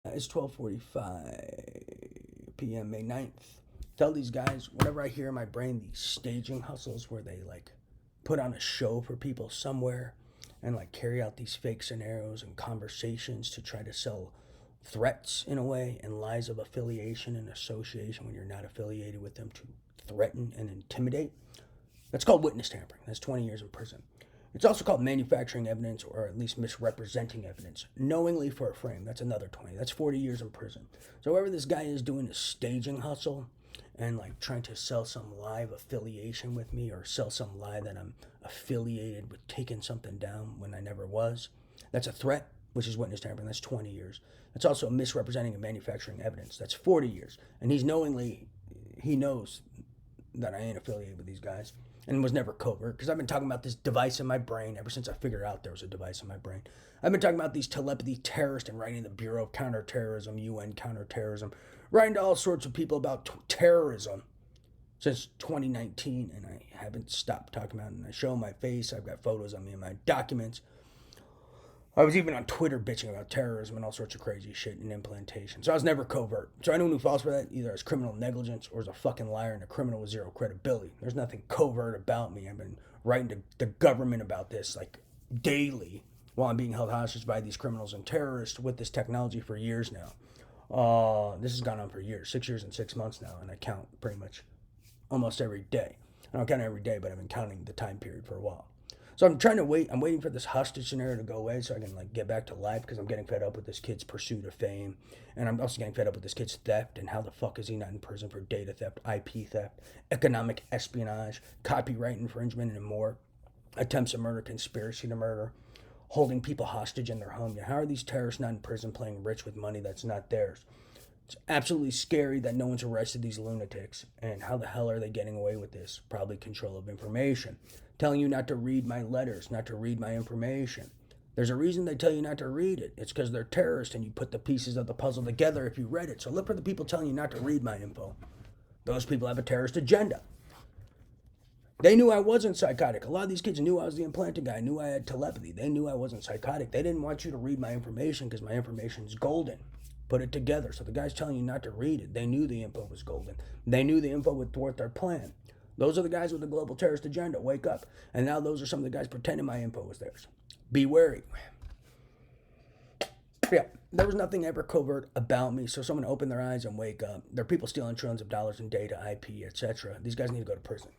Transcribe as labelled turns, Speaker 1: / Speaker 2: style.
Speaker 1: It's 12:45 p.m. May 9th. Tell these guys, whenever I hear in my brain these staging hustles where they like put on a show for people somewhere and like carry out these fake scenarios and conversations to try to sell threats in a way and lies of affiliation and association when you're not affiliated with them to threaten and intimidate. That's called witness tampering. That's 20 years in prison. It's also called manufacturing evidence or at least misrepresenting evidence, knowingly for a frame. That's another 20. That's 40 years in prison. So whoever this guy is doing a staging hustle and like trying to sell some live affiliation with me or sell some lie that I'm affiliated with taking something down when I never was, that's a threat, which is witness tampering. That's 20 years. That's also misrepresenting and manufacturing evidence. That's 40 years. And he knows that I ain't affiliated with these guys and was never covert because I've been talking about this device in my brain ever since I figured out there was a device in my brain. I've been talking about these telepathy terrorists and writing the Bureau of Counterterrorism, UN Counterterrorism, writing to all sorts of people about terrorism since 2019, and I haven't stopped talking about it. And I show my face. I've got photos of me in my documents. I was even on Twitter bitching about terrorism and all sorts of crazy shit and implantation. So I was never covert. So anyone who falls for that either has criminal negligence or is a fucking liar and a criminal with zero credibility. There's nothing covert about me. I've been writing to the government about this like daily while I'm being held hostage by these criminals and terrorists with this technology for years now. This has gone on for years, 6 years and 6 months now, and I count pretty much almost every day. I don't count every day, but I've been counting the time period for a while. So I'm trying to wait. I'm waiting for this hostage scenario to go away so I can like get back to life because I'm getting fed up with this kid's pursuit of fame, and I'm also getting fed up with this kid's theft and how the fuck is he not in prison for data theft, IP theft, economic espionage, copyright infringement, and more, attempts of murder, conspiracy to murder, holding people hostage in their home. How are these terrorists not in prison playing rich with money that's not theirs? It's absolutely scary that no one's arrested these lunatics. And how the hell are they getting away with this? Probably control of information. Telling you not to read my letters, not to read my information. There's a reason they tell you not to read it. It's because they're terrorists and you put the pieces of the puzzle together if you read it. So look for the people telling you not to read my info. Those people have a terrorist agenda. They knew I wasn't psychotic. A lot of these kids knew I was the implanted guy, knew I had telepathy. They knew I wasn't psychotic. They didn't want you to read my information because my information's golden. Put it together. So the guy's telling you not to read it. They knew the info was golden. They knew the info would thwart their plan. Those are the guys with the global terrorist agenda. Wake up. And now those are some of the guys pretending my info was theirs. Be wary. Yeah, there was nothing ever covert about me, so someone open their eyes and wake up. There are people stealing trillions of dollars in data, IP, etc. These guys need to go to prison.